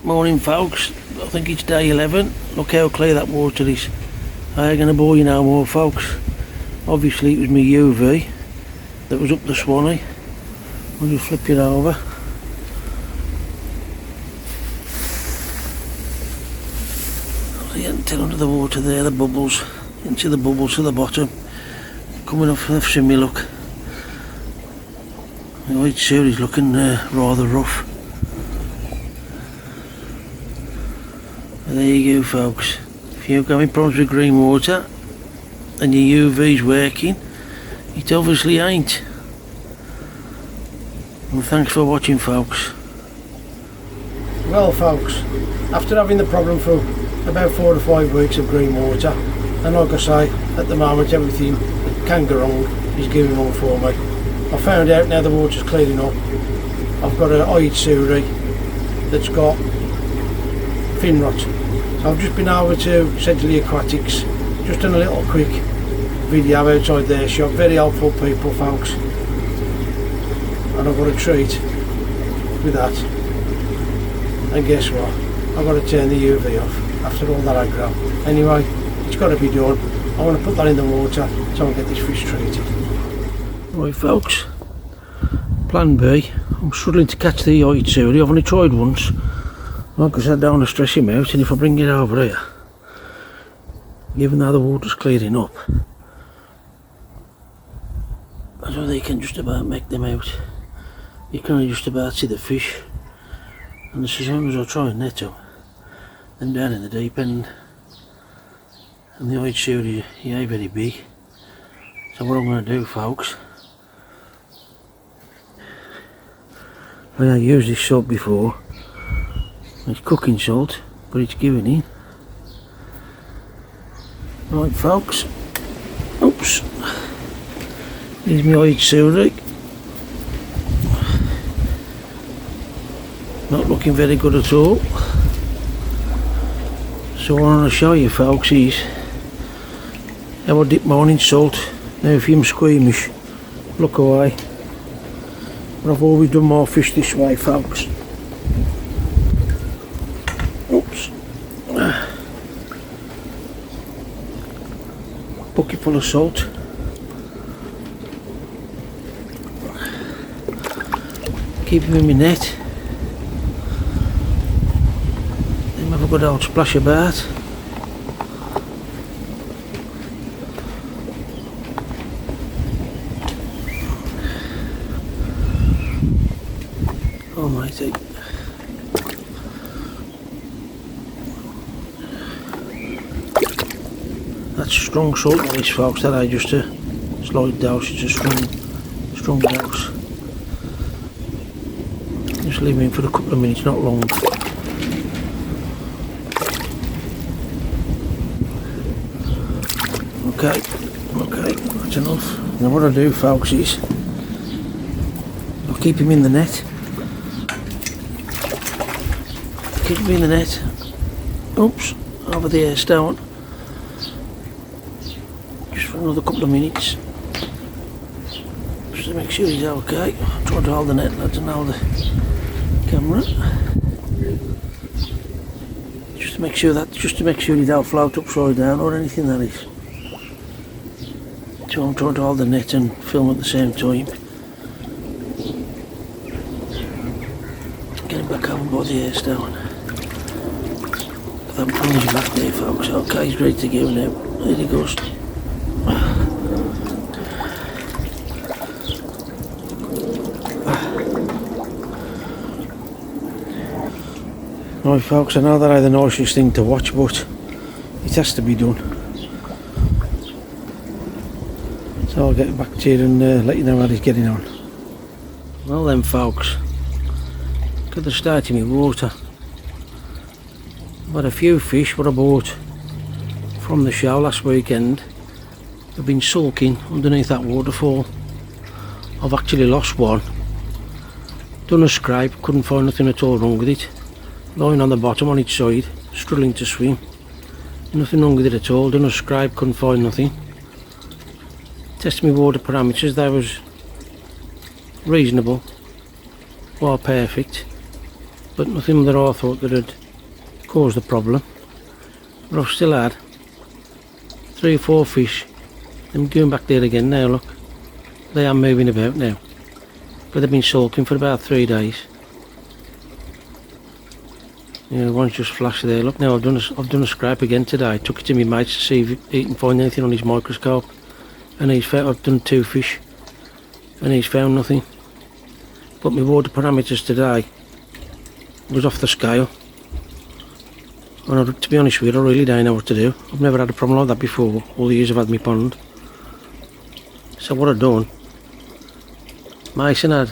Morning folks, I think it's day 11. Look how clear that water is. I ain't gonna bore you no more folks. Obviously it was my UV that was up the Swanee. I'll just flip it over. You can tell under the water there, the bubbles. You can see the bubbles to the bottom. Coming off the shimmy look. The white suit is looking rather rough. But there you go folks. If you've got any problems with green water and your UV's working, it obviously ain't. Well, thanks for watching folks. Well folks, after having the problem for about 4 to 5 weeks of green water, and like I say, at the moment everything that can go wrong is going on for me. I found out now the water's clearing up. I've got an Oitsuri that's got fin rot. So I've just been over to Sedgley Aquatics, just done a little quick video outside their shop. Very helpful people folks. And I've got a treat with that. And guess what? I've got to turn the UV off after all that aggro. Anyway, it's got to be done. I want to put that in the water so I can get this fish treated. Right folks, plan B. I'm struggling to catch the Oitsuri. I've only tried once. Like I said, I don't want to stress him out, and if I bring it over here, even though the water's clearing up, so they can just about make them out. You can only just about see the fish, and as long as I try and net them down in the deep end, and the Oitsuri, he ain't very big. So what I'm going to do folks, I have used this salt before. It's cooking salt, but it's giving in. Right folks, oops, here's my Oitsuri. Not looking very good at all. So what I want to show you folks is how I dip mine in salt. Now if you're squeamish, look away. But I've always done more fish this way folks. Oops. Bucket full of salt. Keep him in my net. Then have a good old splash about. Almighty. That's strong salt on this folks, that I just a slight dose, it's a strong dose. Just leave him for a couple of minutes, not long. Okay, that's enough. Now what I do folks is, I'll keep him in the net. Keep him in the net. Oops, over the air stone. Just for another couple of minutes. Just to make sure he's okay. I'm trying to hold the net, lads, and hold the camera. Just to make sure he don't float upside down or anything that is. So I'm trying to hold the net and film at the same time. Get him back over by the air stone. That plunge back there folks. Okay, he's ready to go now. There he goes. Right folks, I know that ain't the nicest thing to watch, but it has to be done. So I'll get back to you and let you know how he's getting on. Well then folks, look at the state of my water. I've had a few fish what I bought from the show last weekend. They've been sulking underneath that waterfall. I've actually lost one. Done a scrape, couldn't find nothing at all wrong with it. Lying on the bottom on its side, struggling to swim. Nothing wrong with it at all, done a scrape, couldn't find nothing. Tested my water parameters, they was reasonable, well perfect. but nothing that I thought that had caused the problem. But I've still had 3 or 4 fish. I'm going back there again now, look. They are moving about now. But they've been sulking for about 3 days. Yeah, one's just flashed there. Look now, I've done a scrape again today. Took it to my mates to see if he can find anything on his microscope. And I've done 2 fish. And he's found nothing. But my water parameters today was off the scale. And to be honest with you, I really don't know what to do. I've never had a problem like that before, all the years I've had my pond. So what I've done, Mason had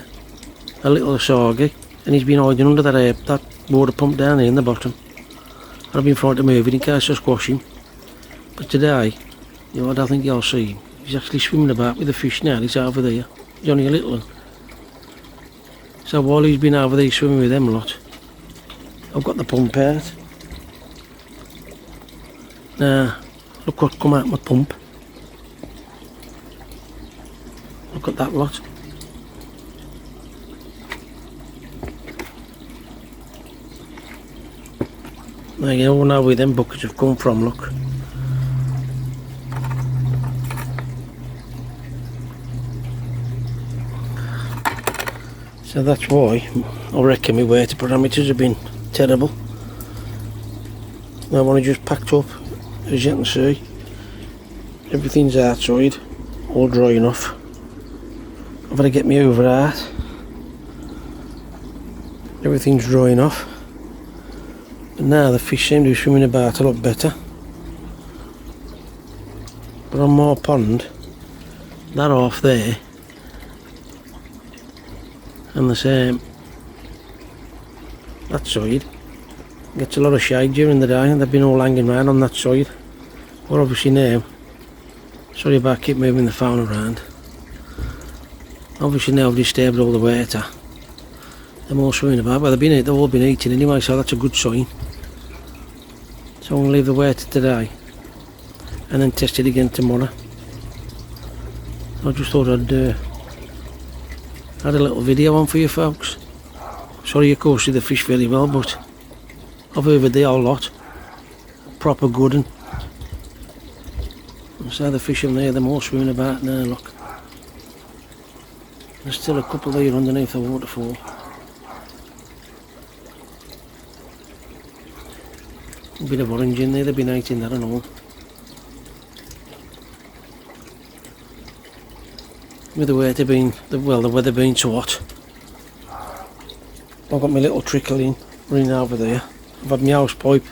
a little asagi, and he's been hiding under that water pump down there in the bottom. And I've been trying to move it in case I squash him. But today, you know, I don't think you'll see him. He's actually swimming about with the fish now. He's over there. He's only a little one. So while he's been over there swimming with them lot, I've got the pump out. Now, look what come out my pump. Look at that lot. Now you all know where them buckets have come from, look. So that's why I reckon my water parameters have been terrible. Now when I just packed up, as you can see, everything's outside, all dry enough. I've got to get me over that. Everything's dry enough. But now the fish seem to be swimming about a lot better. But on my pond, that half there, and the same that side, gets a lot of shade during the day, and they've been all hanging around on that side. Well, obviously now, sorry about keep moving the phone around. Obviously now I've disturbed all the water. They're all swimming about, but they've all been eating anyway, so that's a good sign. So I'm going to leave the water today and then test it again tomorrow. I just thought I'd add a little video on for you folks. Sorry you can't see the fish very well, but I've hoovered the whole lot. Proper good one. And so the fish in there, they're all swimming about now, look. There's still a couple there underneath the waterfall. A bit of orange in there, they've been eating that and all. With the weather being, the weather being so hot, I've got my little trickle in, running over there. I've had my house pipe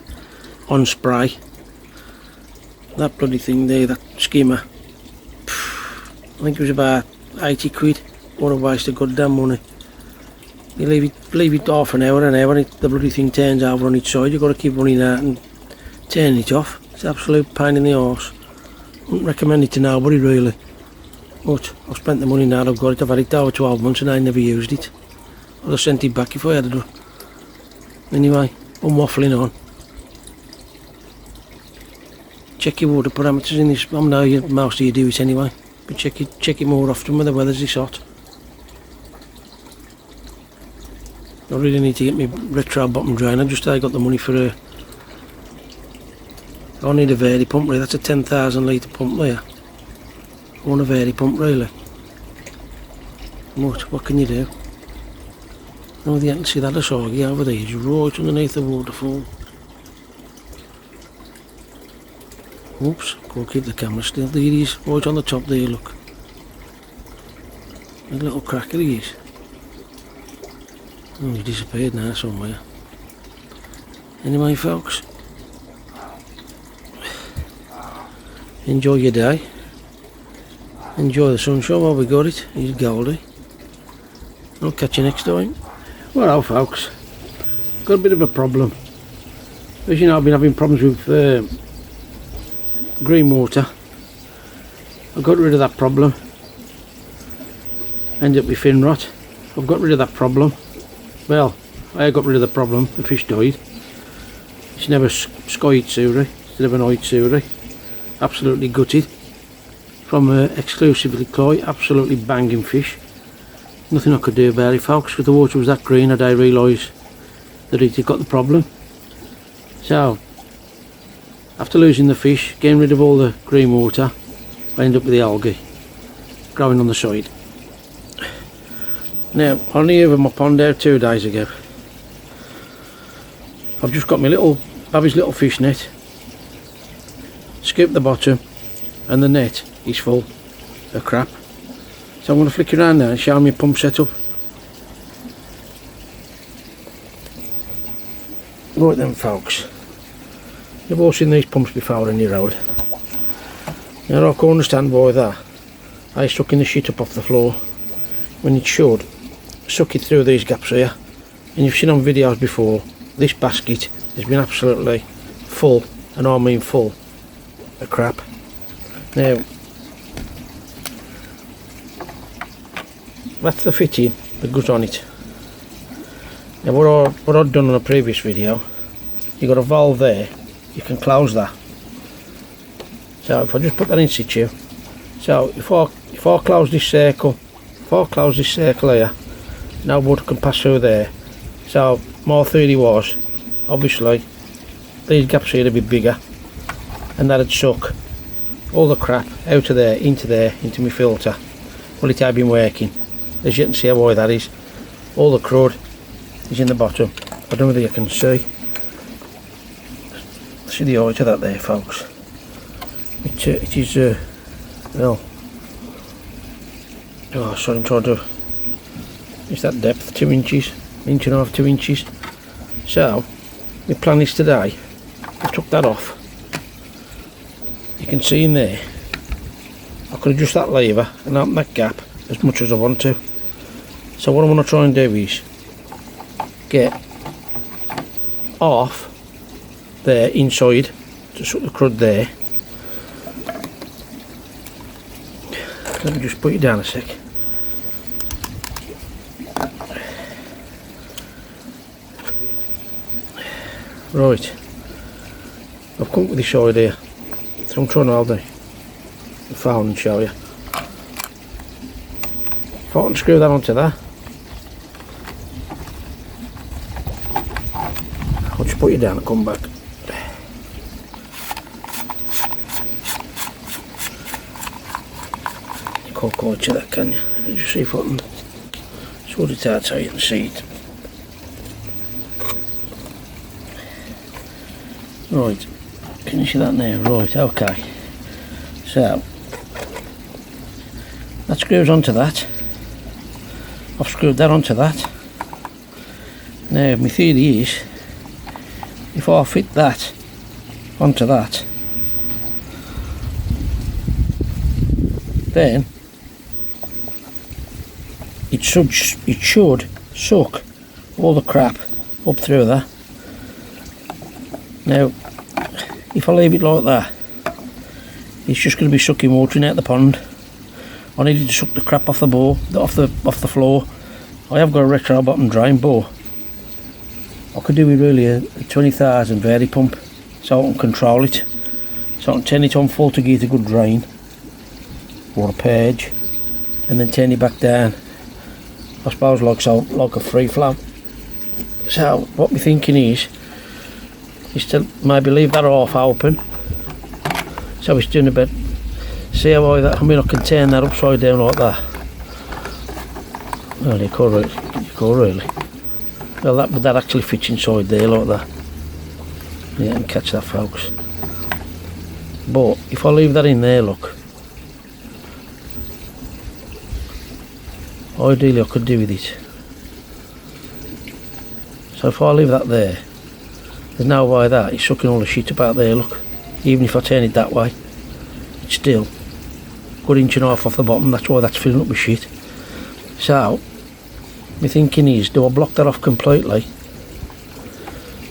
on spray. That bloody thing there, that skimmer, I think it was about 80 quid. What a waste of goddamn money. You leave it half an hour, and the bloody thing turns over on its side. You've got to keep running out and turning it off. It's an absolute pain in the arse. Wouldn't recommend it to nobody really. But I've spent the money now, I've got it. I've had it over 12 months and I never used it. I'd have sent it back if I had it. Anyway, I'm waffling on. Check your water parameters in this. I know most of you do it anyway, but check it more often when the weather's this hot. I really need to get my retro bottom drain. I got the money for a. I need a Verdi pump really. That's a 10,000 litre pump there. I want a Verdi pump really. What can you do? Oh, you can see that asagi over there. It's right underneath the waterfall. Oops, can't keep the camera still. There he is, right on the top there, look. A little cracker he is. Oh, he's disappeared now somewhere. Anyway folks, enjoy your day. Enjoy the sunshine while we got it. He's Goldie. I'll catch you next time. Well folks, got a bit of a problem. As you know, I've been having problems with green water. I got rid of that problem. Ended up with fin rot. I've got rid of that problem. Well, I got rid of the problem. The fish died. It's never sky itsuri instead of an itsuri. Absolutely gutted. From exclusively koi, absolutely banging fish. Nothing I could do about it folks, because the water was that green. I didn't realise that he's got the problem. So after losing the fish, getting rid of all the green water, I end up with the algae growing on the side. Now I only over my pond out 2 days ago. I've just got my little Babby's little fish net, scooped the bottom, and the net is full of crap. So I'm going to flick around now and show me a pump setup. Right then folks, you've all seen these pumps before in your road. Now I can understand why that I sucking the shit up off the floor when it should suck it through these gaps here. And you've seen on videos before, this basket has been absolutely full, and I mean full, of crap. Now that's the fitting that goes on it. Now what I've done on a previous video, you got a valve there, you can close that. So if I just put that in situ, so if I close this circle, here, no water can pass through there. So my theory was, obviously these gaps here would be bigger, and that'd suck all the crap out of there into my filter. Well, it had been working. As you can see why that is. All the crud is in the bottom. I don't know whether you can see the height of that there, folks. It is well, oh sorry, I'm trying to, it's that depth, 2 inches, 1.5 to 2 inches. So my plan is today, I took that off. You can see in there I can adjust that lever and open that gap as much as I want to. So what I want to try and do is get off there inside to suck the crud there. Let me just put it down a sec. Right, I've come up with this idea, so I'm trying to hold the phone and show you. If I can screw that onto that, I'll just put you down and come back. You can't quite see that, can you? Let me just see if I can sort it out so you can see it. Right, can you see that now? Right, okay. So that screws onto that. I've screwed that onto that. Now my theory is, if I fit that onto that, then it should suck all the crap up through there. Now if I leave it like that, it's just going to be sucking water in out the pond. I needed to suck the crap off the bowl, off the floor. I have got a retro bottom drain, but I could do with really a 20,000 vary pump, so I can control it, so I can turn it on full to get a good drain or a purge, and then turn it back down, I suppose like a free flow. So what my thinking is to maybe leave that half open, so it's doing a bit. See how I can turn that upside down like that. Well, you can't really. Well, that actually fits inside there like that. Yeah, you can catch that, folks. But if I leave that in there, look, ideally I could do with it. So if I leave that there, there's no way that it's sucking all the shit about there, look. Even if I turn it that way, it's still good 1.5 inches off the bottom. That's why that's filling up with shit. So my thinking is, do I block that off completely,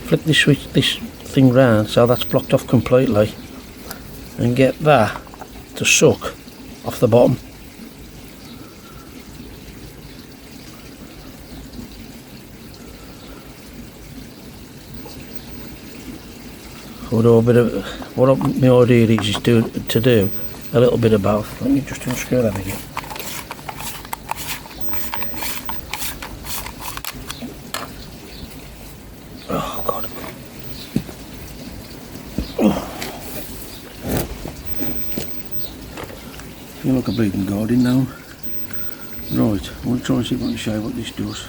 flick this switch, this thing round so that's blocked off completely, and get that to suck off the bottom. Or do a bit of, what my idea is to do a little bit of both. Let me just unscrew that again. looking like a bleeding garden now. Right, I want to try and see if I can show you what this does.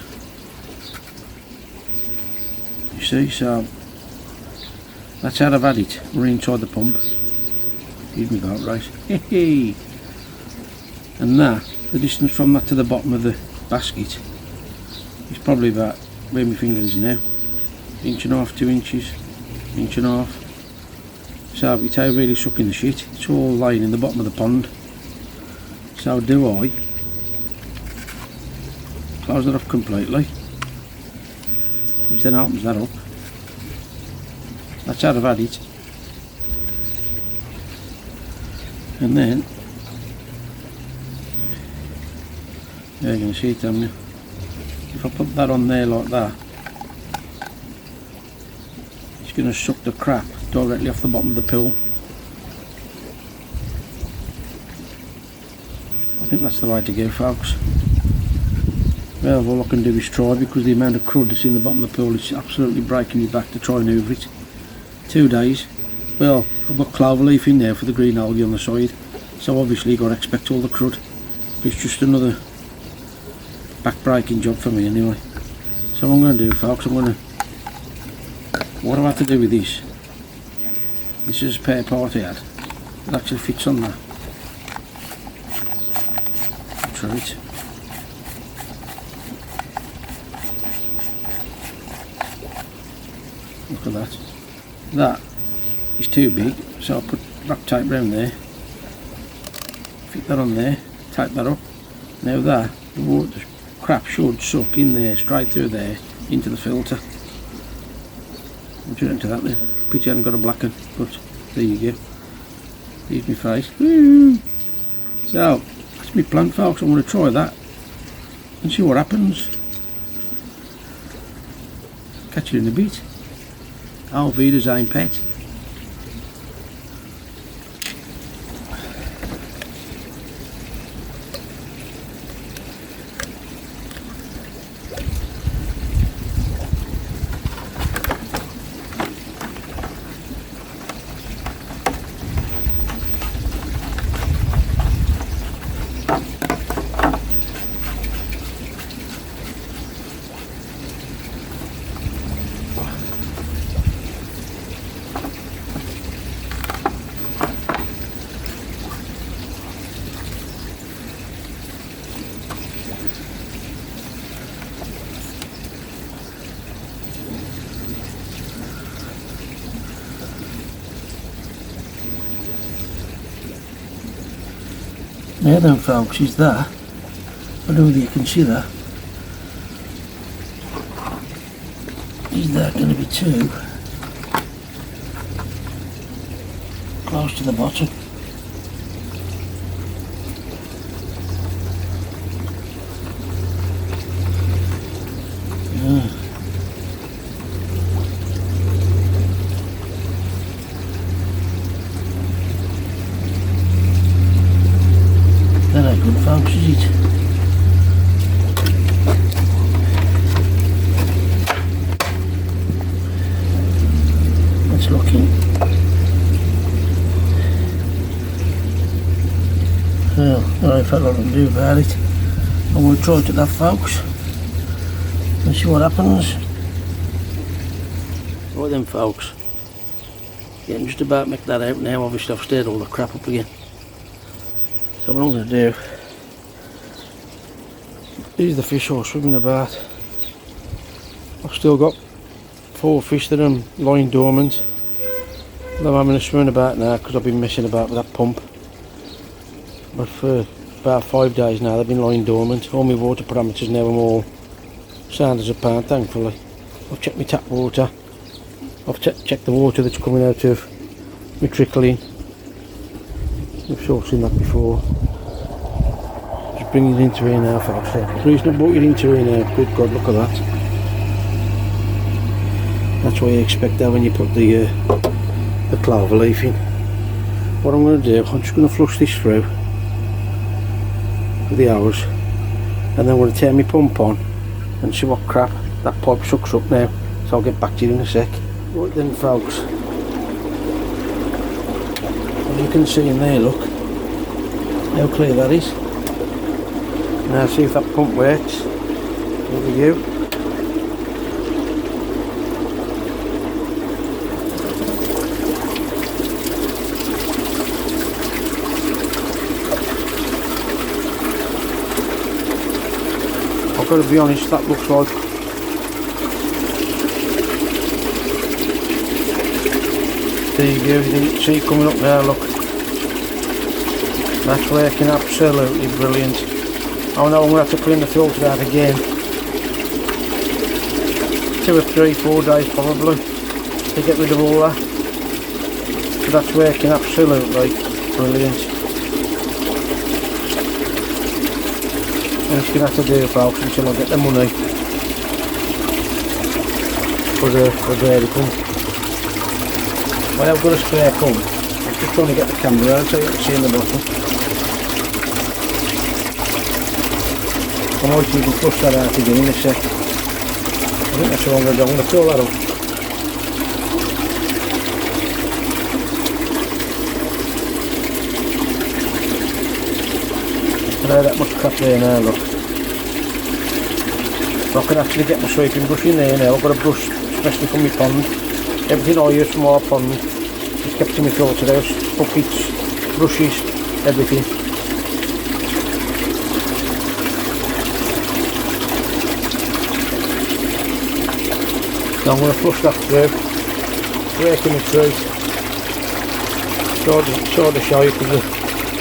You see, so that's how I've had it. We're inside the pump. Excuse me about right. And that, the distance from that to the bottom of the basket is probably about where my finger is now. 1.5, 2 inches, 1.5. So it's how really sucking the shit. It's all lying in the bottom of the pond. So do I close it off completely, which then opens that up. That's how I've had it. And then you're going to see it on me. If I put that on there like that, it's going to suck the crap directly off the bottom of the pool. I think that's the way to go, folks. Well, all I can do is try, because the amount of crud that's in the bottom of the pool is absolutely breaking me back to try and hoover it. 2 days. Well, I've got clover leaf in there for the green algae on the side, so obviously you've got to expect all the crud. It's just another back-breaking job for me anyway. So what I'm going to do, folks, what do I have to do with this? This is a spare part I had. It actually fits on that. Try it. Look at that. That is too big, so I'll put wrap tape around there. Fit that on there, tape that up. Now that, the water, crap should suck in there, straight through there, into the filter. What do you into that then? Pity I haven't got a blacken, but there you go. Here's my face. Woo! So, that's my plant, folks. I'm going to try that and see what happens. Catch you in a bit. Auf Wiedersehen, pet. Now then, folks, is that. I don't know whether you can see that. Is that going to be too close to the bottom? Yeah. That ain't good, folks, is it? That's looking. Well, I don't know what I can do about it. I'm going to try it at that, folks, and see what happens. Right then, folks. Getting just about make that out now. Obviously, I've stirred all the crap up again. So what I'm going to do, these are the fish all swimming about. I've still got 4 fish that are lying dormant. I'm having a swimming about now because I've been messing about with that pump. But for about 5 days now they've been lying dormant. All my water parameters now are all sound as a pound, thankfully. I've checked my tap water. I've checked the water that's coming out of my trickling. You've all seen that before. Just bring it into here now, folks. The reason I brought it into here now, good God, look at that. That's what you expect that when you put the clover leaf in. What I'm going to do, I'm just going to flush this through for the hours, and then I'm going to turn my pump on and see what crap that pipe sucks up now. So I'll get back to you in a sec. Right then, folks. As you can see in there, look, How clear that is. Now see if that pump works. Here we go. I've got to be honest, that looks like there you go, you can see coming up there, look. That's working absolutely brilliant. I know I'm going to have to clean the filter out again. 2 or 3, 4 days probably to get rid of all that. But that's working absolutely brilliant. I'm just going to have to do it, folks, until I get the money for the vertical. I have got a spare pump. I'm just trying to get the camera out so you can see in the bottom. I might even flush that out again in a sec. I think that's all I'm going to do. I'm going to fill that up. Now that much crap there now, look. I can actually get my sweeping brush in there now. I've got a brush especially from my pond. Everything I use from our pond is kept in my filter house. Buckets, brushes, everything. Now I'm going to flush that through. Breaking it through. Sort of show you because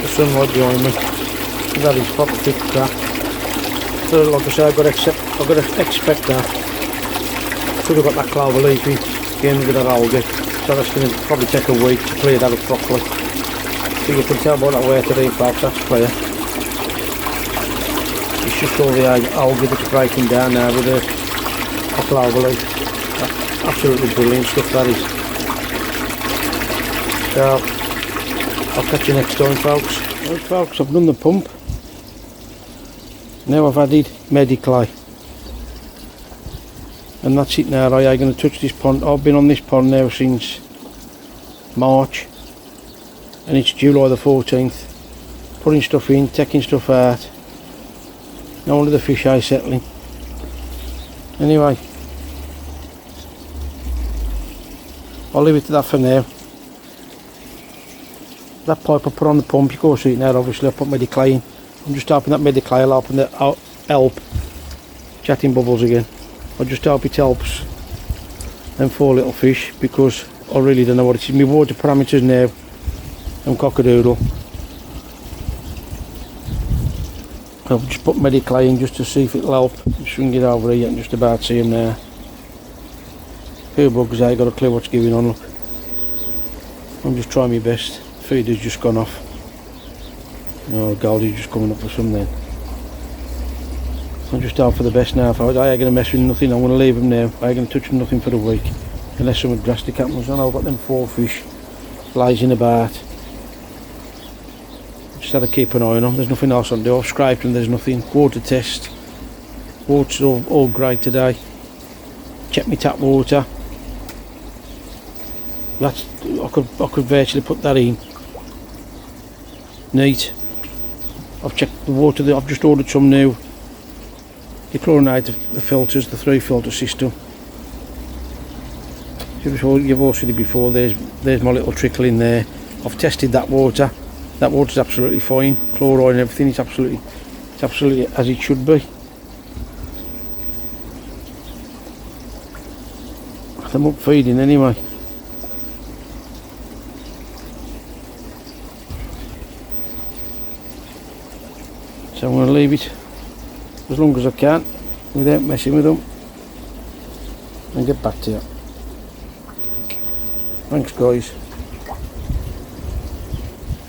the sunlight behind me. That is proper thick crap. So like I say, I've got to expect that. Should have got that clover leaf in, getting rid of that algae. So that's going to probably take a week to clear that up properly. So you can tell by that water in, folks, that's clear. It's just all the algae that's breaking down now with the clover leaf. That's absolutely brilliant stuff that is. So I'll catch you next time, folks. Right, folks, I've done the pump. Now I've added Mediclay, and that's it now. I'm going to touch this pond. I've been on this pond now since March, and it's July the 14th. Putting stuff in, taking stuff out. No wonder the fish are settling. Anyway, I'll leave it to that for now. That pipe I put on the pump, you can see it now. Obviously I put Mediclay in. I'm just hoping that Mediclay will help chatting bubbles again. I just hope it helps them 4 little fish, because I really don't know what it is. My water parameters now, I'm cockadoodle. I've just put Mediclay in just to see if it'll help. Just swing it over here and just about see them there. Few bugs, I ain't got a clue what's going on, look. I'm just trying my best. Feeder's just gone off. Oh, Goldie's just coming up with something. I'm just out for the best now. I ain't going to mess with nothing. I'm going to leave them now. I ain't going to touch them nothing for a week, unless something drastic happens. I know I've got them 4 fish blazing about. Just had to keep an eye on them. There's nothing else I can do. I've scraped them. There's nothing. Water test. Water's all great today. Check my tap water. That's I could virtually put that in. Neat. I've checked the water. I've just ordered some new dechlorinate the filters, the 3 filter system. You've all seen it before. There's my little trickle in there. I've tested that water. That water's absolutely fine. Chloride and everything. It's absolutely as it should be. I'm up feeding anyway. So I'm going to leave it as long as I can without messing with them and get back to you. Thanks guys.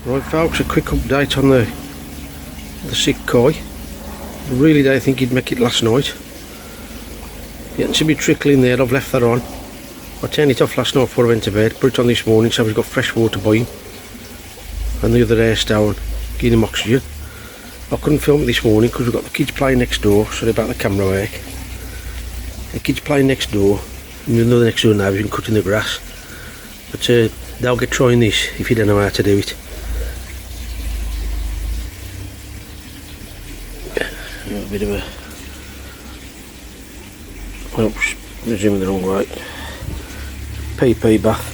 Right folks, a quick update on the sick koi. I really don't think he'd make it last night. You can see me trickling there. I've left that on. I turned it off last night before I went to bed, put it on this morning so we've got fresh water boiling and the other air stone giving him oxygen. I couldn't film it this morning because we've got the kids playing next door. Sorry about the camera work. The kids playing next door, and another next door now, we've been cutting the grass. But they'll get trying this if you don't know how to do it. A bit of a... Oops, resuming the wrong way. PP bath.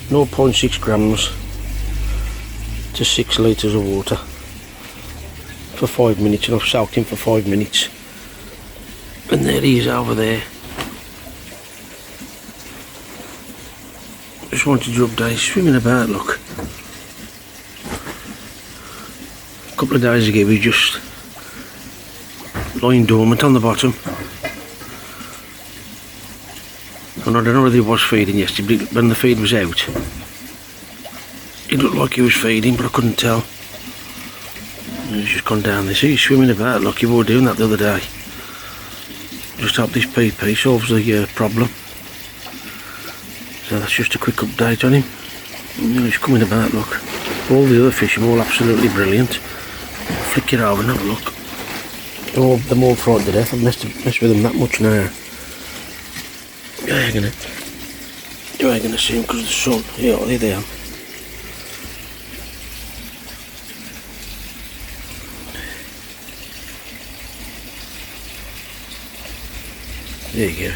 0.6 grams to 6 litres of water for 5 minutes, and I've soaked him for 5 minutes. And there he is over there. Just wanted to update, swimming about, look. A couple of days ago we just lying dormant on the bottom. And I don't know whether he was feeding yesterday, but when the feed was out, it looked like he was feeding, but I couldn't tell. And he's just gone down there. See, he's swimming about, like you were doing that the other day. Just hope this PP solves the problem. So that's just a quick update on him. You know, he's coming about, look. All the other fish are all absolutely brilliant. Flick it over and have a look. Oh, they're all frightened to death. I've messed with them that much now. You ain't gonna see them because of the sun. Yeah, there they are. There you go.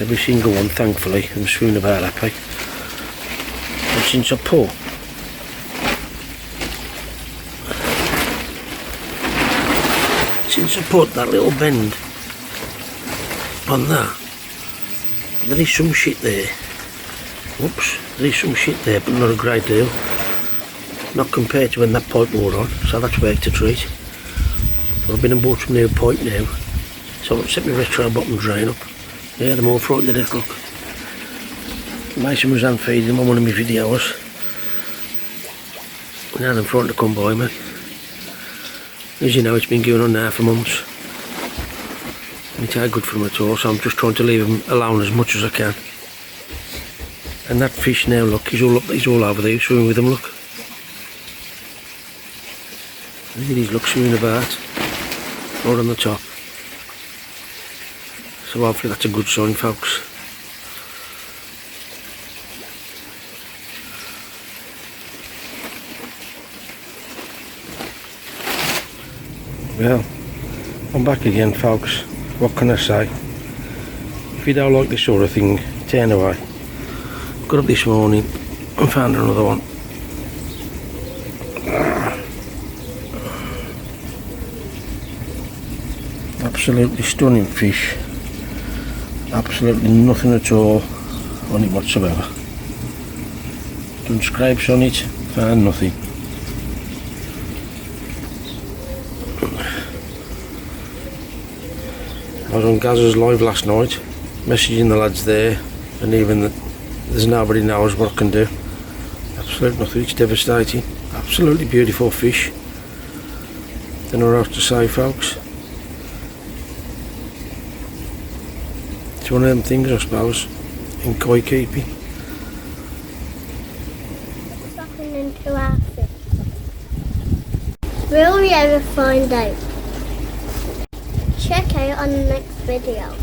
Every single one, thankfully, I'm swimming about happy. And since I put that little bend on that, there is some shit there. Whoops, there is some shit there, but not a great deal. Not compared to when that pipe wore on, so that's worked a treat. So I've been and bought some new pipe now. So I've set my retro bottom drain up. Yeah, they're all frightened to death, look. Mason was hand feeding them on one of my videos. Now they're frightened to come by me. As you know, it's been going on now for months. And it's not good for them at all, so I'm just trying to leave them alone as much as I can. And that fish now, look, he's all over there, swimming with them, look. Look at these, look, swimming about. Right on the top. So hopefully that's a good sign, folks. Well, I'm back again, folks. What can I say? If you don't like this sort of thing, turn away. Got up this morning and found another one. Absolutely stunning fish. Absolutely nothing at all on it whatsoever. Done scrapes on it, found nothing. I was on Gazza's live last night, messaging the lads there, and even there's nobody knows what I can do. Absolutely nothing, it's devastating. Absolutely beautiful fish. Don't know what else to say, folks. It's one of them things, I suppose, in koi keeping. What's happening to our fish? Will we ever find out? Check out on the next video.